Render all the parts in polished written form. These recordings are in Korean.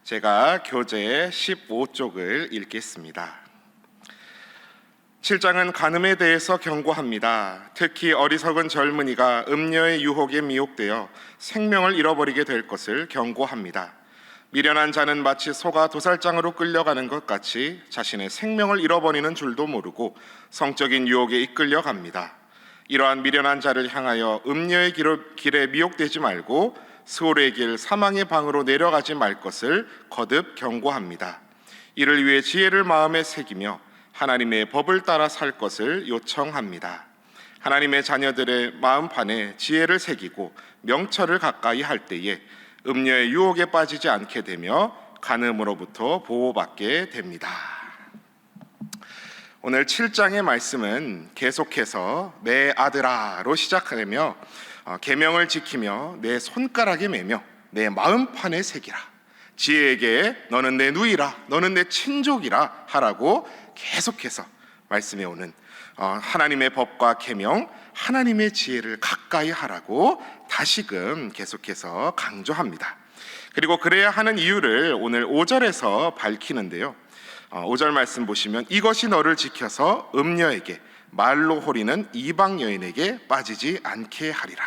제가 교재 15쪽을 읽겠습니다. 7장은 간음에 대해서 경고합니다. 특히 어리석은 젊은이가 음녀의 유혹에 미혹되어 생명을 잃어버리게 될 것을 경고합니다. 미련한 자는 마치 소가 도살장으로 끌려가는 것 같이 자신의 생명을 잃어버리는 줄도 모르고 성적인 유혹에 이끌려갑니다. 이러한 미련한 자를 향하여 음녀의 길에 미혹되지 말고 스올의 길 사망의 방으로 내려가지 말 것을 거듭 경고합니다. 이를 위해 지혜를 마음에 새기며 하나님의 법을 따라 살 것을 요청합니다. 하나님의 자녀들의 마음판에 지혜를 새기고 명철을 가까이 할 때에 음녀의 유혹에 빠지지 않게 되며 간음으로부터 보호받게 됩니다. 오늘 7장의 말씀은 계속해서 내 아들아로 시작하며 계명을 지키며 내 손가락에 매며 내 마음판에 새기라. 지혜에게 너는 내 누이라, 너는 내 친족이라 하라고 계속해서 말씀해 오는 하나님의 법과 계명, 하나님의 지혜를 가까이 하라고 다시금 계속해서 강조합니다. 그리고 그래야 하는 이유를 오늘 5절에서 밝히는데요. 5절 말씀 보시면 이것이 너를 지켜서 음녀에게 말로 호리는 이방 여인에게 빠지지 않게 하리라.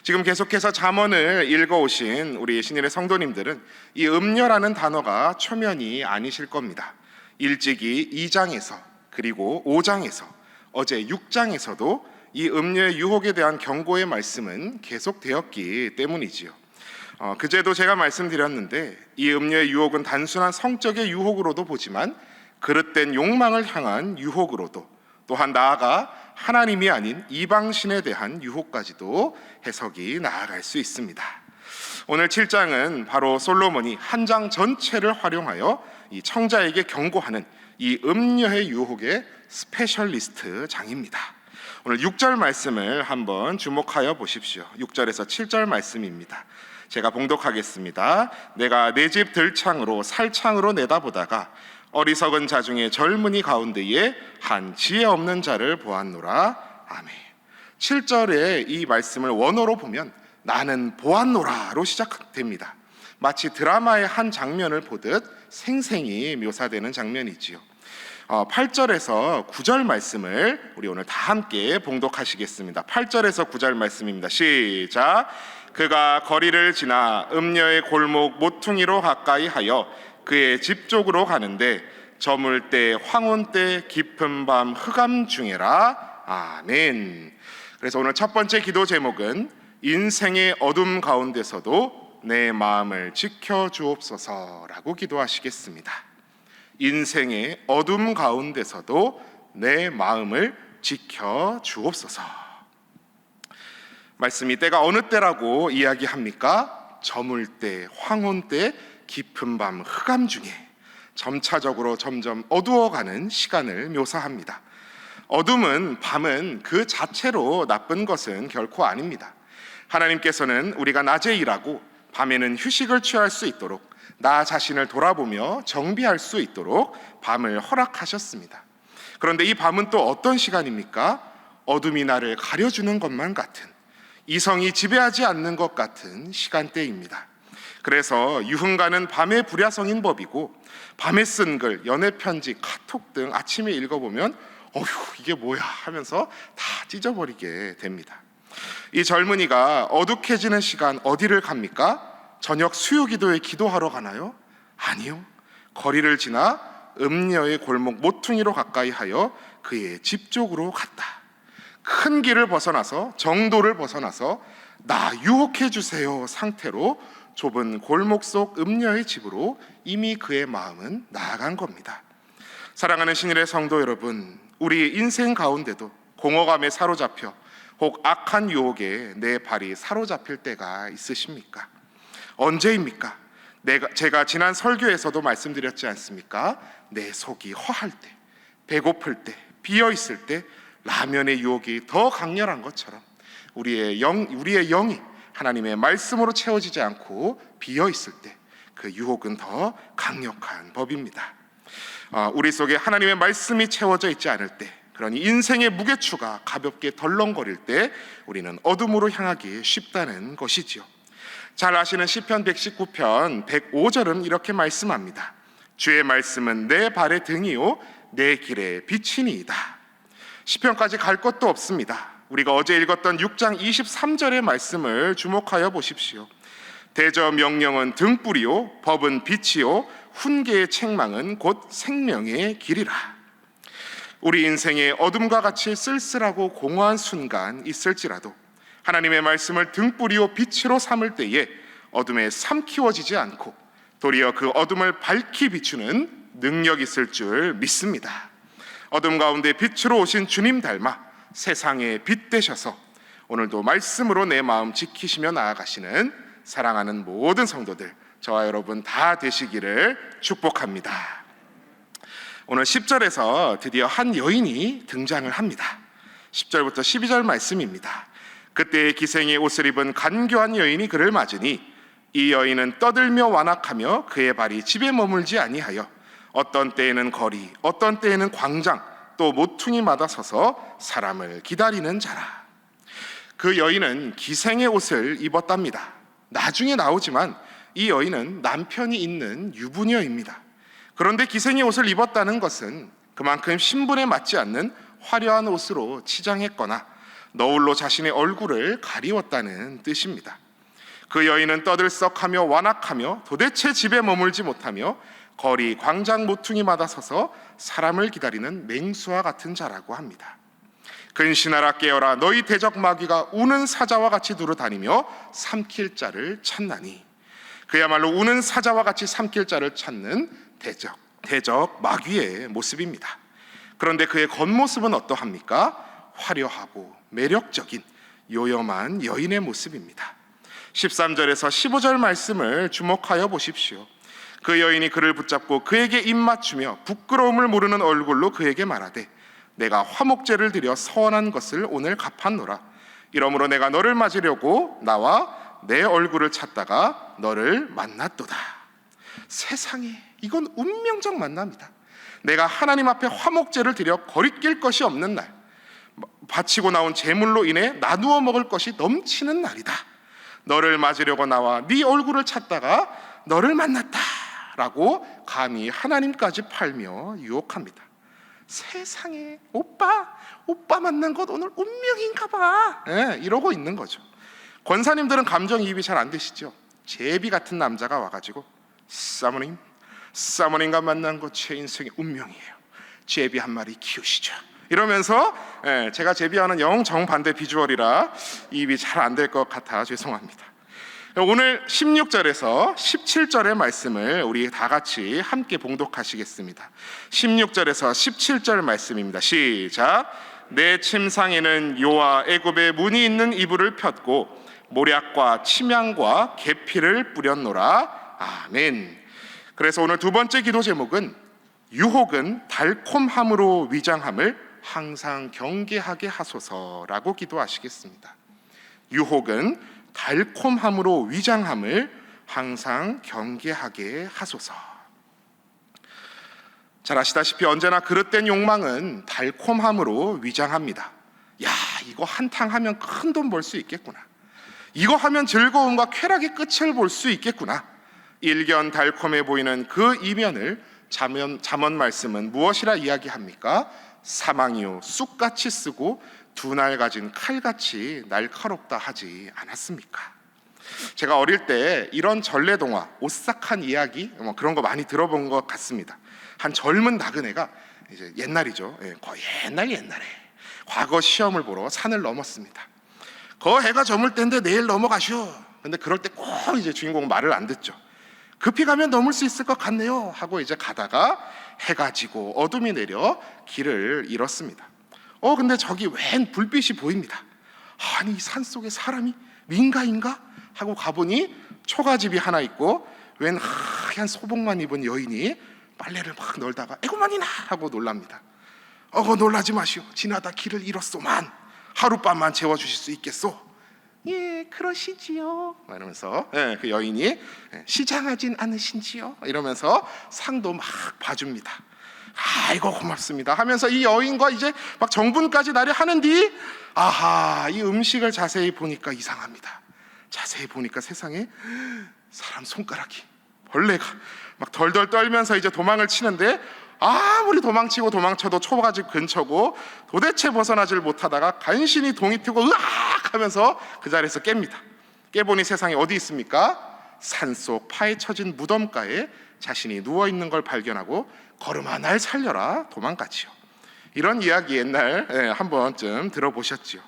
지금 계속해서 잠언을 읽어오신 우리 신일의 성도님들은 이 음녀라는 단어가 초면이 아니실 겁니다. 일찍이 2장에서 그리고 5장에서 어제 6장에서도 이 음녀의 유혹에 대한 경고의 말씀은 계속되었기 때문이지요. 그제도 제가 말씀드렸는데 이 음녀의 유혹은 단순한 성적의 유혹으로도 보지만 그릇된 욕망을 향한 유혹으로도 또한 나아가 하나님이 아닌 이방신에 대한 유혹까지도 해석이 나아갈 수 있습니다. 오늘 7장은 바로 솔로몬이 한 장 전체를 활용하여 이 청자에게 경고하는 이 음녀의 유혹의 스페셜리스트 장입니다. 오늘 6절 말씀을 한번 주목하여 보십시오. 6절에서 7절 말씀입니다. 제가 봉독하겠습니다. 내가 내 집 들창으로 살창으로 내다보다가 어리석은 자 중에 젊은이 가운데에 한 지혜 없는 자를 보았노라. 아멘. 7절의 이 말씀을 원어로 보면 나는 보았노라로 시작됩니다. 마치 드라마의 한 장면을 보듯 생생히 묘사되는 장면이지요. 8절에서 9절 말씀을 우리 오늘 다 함께 봉독하시겠습니다. 8절에서 9절 말씀입니다. 시작. 그가 거리를 지나 음녀의 골목 모퉁이로 가까이 하여 그의 집 쪽으로 가는데 저물 때 황혼 때 깊은 밤 흑암 중에라. 아멘. 그래서 오늘 첫 번째 기도 제목은 인생의 어둠 가운데서도 내 마음을 지켜주옵소서라고 기도하시겠습니다. 인생의 어둠 가운데서도 내 마음을 지켜주옵소서. 말씀이 때가 어느 때라고 이야기합니까? 저물 때, 황혼 때, 깊은 밤, 흑암 중에 점차적으로 점점 어두워가는 시간을 묘사합니다. 어둠은, 밤은 그 자체로 나쁜 것은 결코 아닙니다. 하나님께서는 우리가 낮에 일하고 밤에는 휴식을 취할 수 있도록 나 자신을 돌아보며 정비할 수 있도록 밤을 허락하셨습니다. 그런데 이 밤은 또 어떤 시간입니까? 어둠이 나를 가려주는 것만 같은, 이성이 지배하지 않는 것 같은 시간대입니다. 그래서 유흥가는 밤의 불야성인 법이고 밤에 쓴 글, 연애편지, 카톡 등 아침에 읽어보면 어휴 이게 뭐야 하면서 다 찢어버리게 됩니다. 이 젊은이가 어둑해지는 시간 어디를 갑니까? 저녁 수요기도에 기도하러 가나요? 아니요. 거리를 지나 음녀의 골목 모퉁이로 가까이 하여 그의 집 쪽으로 갔다. 큰 길을 벗어나서, 정도를 벗어나서 나 유혹해 주세요 상태로 좁은 골목 속 음녀의 집으로 이미 그의 마음은 나아간 겁니다. 사랑하는 신일의 성도 여러분, 우리 인생 가운데도 공허감에 사로잡혀 혹 악한 유혹에 내 발이 사로잡힐 때가 있으십니까? 언제입니까? 제가 지난 설교에서도 말씀드렸지 않습니까? 내 속이 허할 때, 배고플 때, 비어있을 때 라면의 유혹이 더 강렬한 것처럼 우리의 영이 하나님의 말씀으로 채워지지 않고 비어있을 때 그 유혹은 더 강력한 법입니다. 우리 속에 하나님의 말씀이 채워져 있지 않을 때, 그러니 인생의 무게추가 가볍게 덜렁거릴 때 우리는 어둠으로 향하기 쉽다는 것이지요. 잘 아시는 시편 119편 105절은 이렇게 말씀합니다. 주의 말씀은 내 발의 등이요 내 길의 빛이니이다. 시편까지 갈 것도 없습니다. 우리가 어제 읽었던 6장 23절의 말씀을 주목하여 보십시오. 대저 명령은 등불이요 법은 빛이요 훈계의 책망은 곧 생명의 길이라. 우리 인생에 어둠과 같이 쓸쓸하고 공허한 순간 있을지라도 하나님의 말씀을 등불이요 빛으로 삼을 때에 어둠에 삼키워지지 않고 도리어 그 어둠을 밝히 비추는 능력이 있을 줄 믿습니다. 어둠 가운데 빛으로 오신 주님 닮아 세상의 빛 되셔서 오늘도 말씀으로 내 마음 지키시며 나아가시는 사랑하는 모든 성도들, 저와 여러분 다 되시기를 축복합니다. 오늘 10절에서 드디어 한 여인이 등장을 합니다. 10절부터 12절 말씀입니다. 그때 기생의 옷을 입은 간교한 여인이 그를 맞으니 이 여인은 떠들며 완악하며 그의 발이 집에 머물지 아니하여 어떤 때에는 거리, 어떤 때에는 광장, 또 모퉁이마다 서서 사람을 기다리는 자라. 그 여인은 기생의 옷을 입었답니다. 나중에 나오지만 이 여인은 남편이 있는 유부녀입니다. 그런데 기생의 옷을 입었다는 것은 그만큼 신분에 맞지 않는 화려한 옷으로 치장했거나 너울로 자신의 얼굴을 가리웠다는 뜻입니다. 그 여인은 떠들썩하며 완악하며 도대체 집에 머물지 못하며 거리, 광장, 모퉁이마다 서서 사람을 기다리는 맹수와 같은 자라고 합니다. 근신하라 깨어라 너희 대적 마귀가 우는 사자와 같이 두루다니며 삼킬 자를 찾나니. 그야말로 우는 사자와 같이 삼킬 자를 찾는 대적 마귀의 모습입니다. 그런데 그의 겉모습은 어떠합니까? 화려하고 매력적인 요염한 여인의 모습입니다. 13절에서 15절 말씀을 주목하여 보십시오. 그 여인이 그를 붙잡고 그에게 입맞추며 부끄러움을 모르는 얼굴로 그에게 말하되 내가 화목제를 드려 서원한 것을 오늘 갚았노라. 이러므로 내가 너를 맞으려고 나와 내 얼굴을 찾다가 너를 만났도다. 세상에, 이건 운명적 만남이다. 내가 하나님 앞에 화목제를 드려 거리낄 것이 없는 날, 바치고 나온 제물로 인해 나누어 먹을 것이 넘치는 날이다. 너를 맞으려고 나와 네 얼굴을 찾다가 너를 만났다 라고 감히 하나님까지 팔며 유혹합니다. 세상에, 오빠 만난 것 오늘 운명인가 봐, 이러고 있는 거죠. 권사님들은 감정이입이 잘 안 되시죠. 제비 같은 남자가 와가지고 사모님과 만난 것 제 인생의 운명이에요. 제비 한 마리 키우시죠 이러면서, 제가 제비와는 영 정반대 비주얼이라 이입이 잘 안 될 것 같아 죄송합니다. 오늘 16절에서 17절의 말씀을 우리 다 같이 함께 봉독하시겠습니다. 16절에서 17절 말씀입니다. 시작. 내 침상에는 요와 애굽의 문이 있는 이불을 폈고 모략과 침향과 계피를 뿌렸노라. 아멘. 그래서 오늘 두 번째 기도 제목은 유혹은 달콤함으로 위장함을 항상 경계하게 하소서라고 기도하시겠습니다. 유혹은 달콤함으로 위장함을 항상 경계하게 하소서. 잘 아시다시피 언제나 그릇된 욕망은 달콤함으로 위장합니다. 야, 이거 한탕 하면 큰 돈 벌 수 있겠구나. 이거 하면 즐거움과 쾌락의 끝을 볼 수 있겠구나. 일견 달콤해 보이는 그 이면을 잠언 말씀은 무엇이라 이야기합니까? 사망이요 쑥같이 쓰고 두 날 가진 칼같이 날카롭다 하지 않았습니까? 제가 어릴 때 이런 전래동화, 오싹한 이야기 그런 거 많이 들어본 것 같습니다. 한 젊은 나그네가 이제 옛날이죠. 거의 옛날에 과거 시험을 보러 산을 넘었습니다. 해가 저물 때인데 내일 넘어가시오. 근데 그럴 때 꼭 이제 주인공은 말을 안 듣죠. 급히 가면 넘을 수 있을 것 같네요 하고 이제 가다가 해가 지고 어둠이 내려 길을 잃었습니다. 근데 저기 웬 불빛이 보입니다. 아니, 이 산속에 사람이 민가인가? 하고 가보니 초가집이 하나 있고 웬 하얀 소복만 입은 여인이 빨래를 막 널다가 에고만이나 하고 놀랍니다. 놀라지 마시오. 지나다 길을 잃었소만. 하룻밤만 재워주실 수 있겠소? 예, 그러시지요. 이러면서 그 여인이 시장하진 않으신지요? 이러면서 상도 막 봐줍니다. 아이고 고맙습니다 하면서 이 여인과 이제 막 정분까지 나려 하는 뒤, 아하, 이 음식을 자세히 보니까 이상합니다. 자세히 보니까 세상에 사람 손가락이, 벌레가 막 덜덜 떨면서 이제 도망을 치는데, 아무리 도망치고 도망쳐도 초가집 근처고 도대체 벗어나질 못하다가 간신히 동이 트고 으악 하면서 그 자리에서 깹니다. 깨보니 세상에 어디 있습니까? 산속 파헤쳐진 무덤가에 자신이 누워있는 걸 발견하고 걸음아 날 살려라 도망가지요. 이런 이야기 옛날 한 번쯤 들어보셨지요.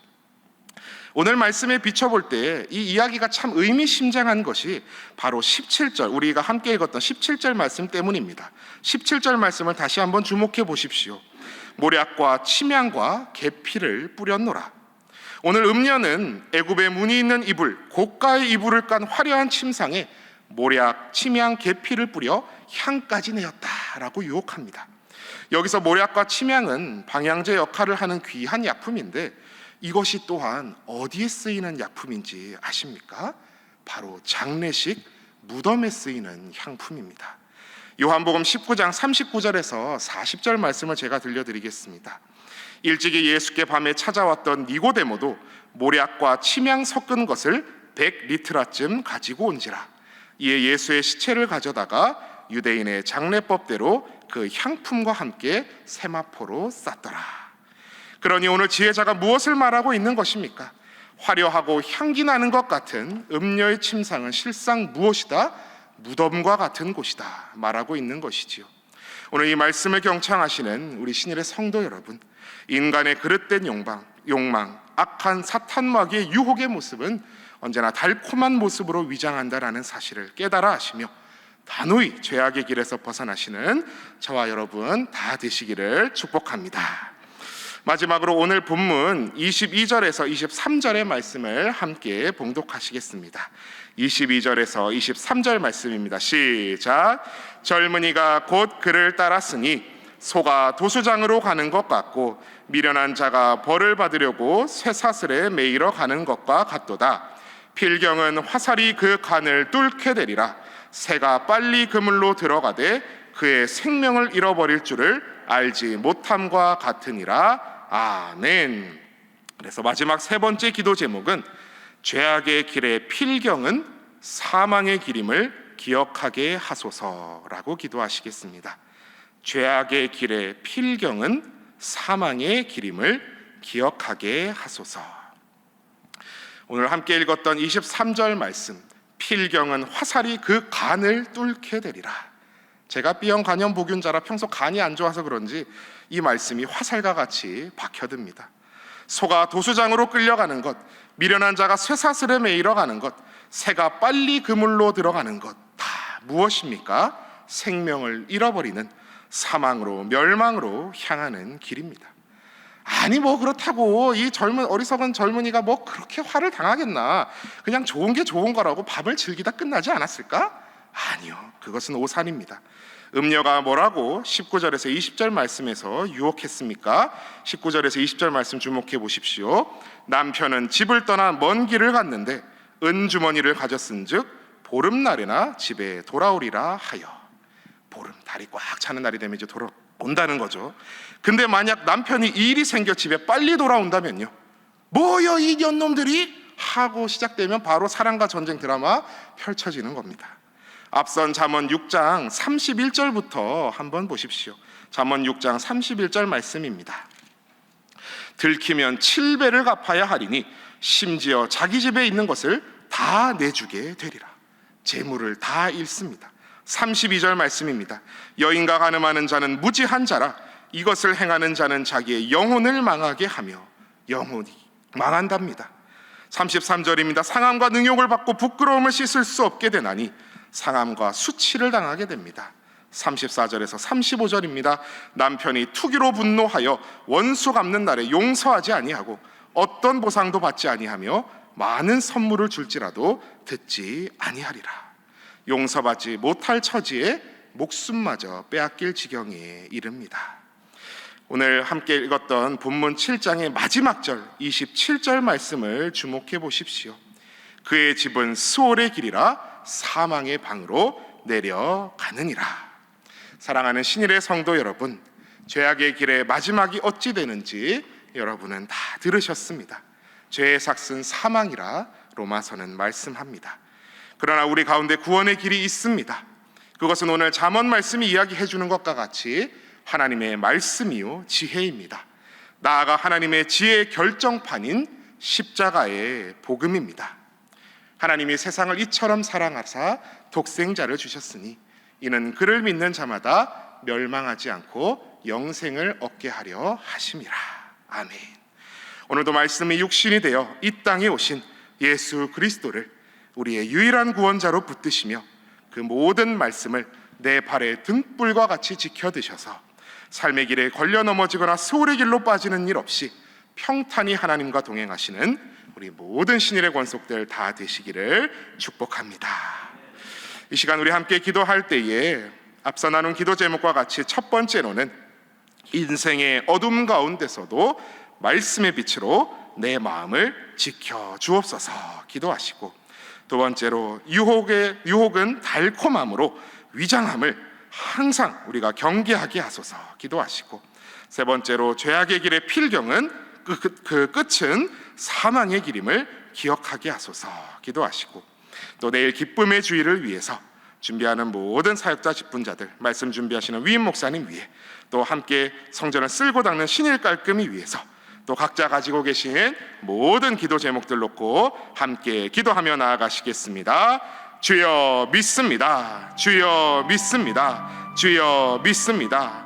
오늘 말씀에 비춰볼 때 이 이야기가 참 의미심장한 것이 바로 17절, 우리가 함께 읽었던 17절 말씀 때문입니다. 17절 말씀을 다시 한번 주목해 보십시오. 모략과 침향과 계피를 뿌렸노라. 오늘 음녀는 애굽의 무늬 있는 이불, 고가의 이불을 깐 화려한 침상에 모략, 침향, 계피를 뿌려 향까지 내었다라고 유혹합니다. 여기서 모략과 침향은 방향제 역할을 하는 귀한 약품인데, 이것이 또한 어디에 쓰이는 약품인지 아십니까? 바로 장례식 무덤에 쓰이는 향품입니다. 요한복음 19장 39절에서 40절 말씀을 제가 들려드리겠습니다. 일찍이 예수께 밤에 찾아왔던 니고데모도 모략과 침향 섞은 것을 100리트라쯤 가지고 온지라. 이에 예수의 시체를 가져다가 유대인의 장례법대로 그 향품과 함께 세마포로 쌌더라. 그러니 오늘 지혜자가 무엇을 말하고 있는 것입니까? 화려하고 향기 나는 것 같은 음녀의 침상은 실상 무엇이다? 무덤과 같은 곳이다 말하고 있는 것이지요. 오늘 이 말씀을 경청하시는 우리 신일의 성도 여러분, 인간의 그릇된 욕망, 악한 사탄 마귀의 유혹의 모습은 언제나 달콤한 모습으로 위장한다라는 사실을 깨달아 하시며 단호히 죄악의 길에서 벗어나시는 저와 여러분 다 되시기를 축복합니다. 마지막으로 오늘 본문 22절에서 23절의 말씀을 함께 봉독하시겠습니다. 22절에서 23절 말씀입니다. 시작. 젊은이가 곧 그를 따랐으니 소가 도수장으로 가는 것 같고 미련한 자가 벌을 받으려고 쇠사슬에 매이러 가는 것과 같도다. 필경은 화살이 그 간을 뚫게 되리라. 새가 빨리 그물로 들어가되 그의 생명을 잃어버릴 줄을 알지 못함과 같으니라. 아멘. 그래서 마지막 세 번째 기도 제목은 죄악의 길의 필경은 사망의 길임을 기억하게 하소서라고 기도하시겠습니다. 죄악의 길의 필경은 사망의 길임을 기억하게 하소서. 오늘 함께 읽었던 23절 말씀, 필경은 화살이 그 간을 뚫게 되리라. 제가 B형 간염 보균자라 평소 간이 안 좋아서 그런지 이 말씀이 화살과 같이 박혀듭니다. 소가 도수장으로 끌려가는 것, 미련한 자가 쇠사슬에 매이러 가는 것, 새가 빨리 그물로 들어가는 것, 다 무엇입니까? 생명을 잃어버리는 사망으로, 멸망으로 향하는 길입니다. 아니 뭐 그렇다고 이 어리석은 젊은이가 뭐 그렇게 화를 당하겠나? 그냥 좋은 게 좋은 거라고 밤을 즐기다 끝나지 않았을까? 아니요, 그것은 오산입니다. 음녀가 뭐라고 19절에서 20절 말씀에서 유혹했습니까? 19절에서 20절 말씀 주목해 보십시오. 남편은 집을 떠나 먼 길을 갔는데 은주머니를 가졌은즉 보름날에나 집에 돌아오리라 하여. 보름, 달이 꽉 차는 날이 되면 이제 돌아온다는 거죠. 근데 만약 남편이 일이 생겨 집에 빨리 돌아온다면요, 뭐여 이 년놈들이? 하고 시작되면 바로 사랑과 전쟁 드라마 펼쳐지는 겁니다. 앞선 잠언 6장 31절부터 한번 보십시오. 잠언 6장 31절 말씀입니다. 들키면 7배를 갚아야 하리니 심지어 자기 집에 있는 것을 다 내주게 되리라. 재물을 다 잃습니다. 32절 말씀입니다. 여인과 간음하는 자는 무지한 자라. 이것을 행하는 자는 자기의 영혼을 망하게 하며 영혼이 망한답니다. 33절입니다. 상함과 능욕을 받고 부끄러움을 씻을 수 없게 되나니 상함과 수치를 당하게 됩니다. 34절에서 35절입니다. 남편이 투기로 분노하여 원수 갚는 날에 용서하지 아니하고 어떤 보상도 받지 아니하며 많은 선물을 줄지라도 듣지 아니하리라. 용서받지 못할 처지에 목숨마저 빼앗길 지경에 이릅니다. 오늘 함께 읽었던 본문 7장의 마지막 절 27절 말씀을 주목해 보십시오. 그의 집은 스올의 길이라 사망의 방으로 내려가느니라. 사랑하는 신일의 성도 여러분, 죄악의 길의 마지막이 어찌 되는지 여러분은 다 들으셨습니다. 죄의 삭은 사망이라 로마서는 말씀합니다. 그러나 우리 가운데 구원의 길이 있습니다. 그것은 오늘 잠언 말씀이 이야기해 주는 것과 같이 하나님의 말씀이요 지혜입니다. 나아가 하나님의 지혜의 결정판인 십자가의 복음입니다. 하나님이 세상을 이처럼 사랑하사 독생자를 주셨으니 이는 그를 믿는 자마다 멸망하지 않고 영생을 얻게 하려 하심이라. 아멘. 오늘도 말씀이 육신이 되어 이 땅에 오신 예수 그리스도를 우리의 유일한 구원자로 붙드시며 그 모든 말씀을 내 발의 등불과 같이 지켜드셔서 삶의 길에 걸려 넘어지거나 소울의 길로 빠지는 일 없이 평탄히 하나님과 동행하시는 우리 모든 신일의 권속들 다 되시기를 축복합니다. 이 시간 우리 함께 기도할 때에 앞서 나눈 기도 제목과 같이 첫 번째로는 인생의 어둠 가운데서도 말씀의 빛으로 내 마음을 지켜 주옵소서 기도하시고, 두 번째로 유혹은 달콤함으로 위장함을 항상 우리가 경계하게 하소서 기도하시고, 세 번째로 죄악의 길의 필경은 그 끝은 사망의 길임을 기억하게 하소서 기도하시고, 또 내일 기쁨의 주일을 위해서 준비하는 모든 사역자 직분자들, 말씀 준비하시는 위임 목사님 위해, 또 함께 성전을 쓸고 닦는 신일 깔끔이 위해서, 또 각자 가지고 계신 모든 기도 제목들 놓고 함께 기도하며 나아가시겠습니다. 주여 믿습니다. 주여 믿습니다. 주여 믿습니다.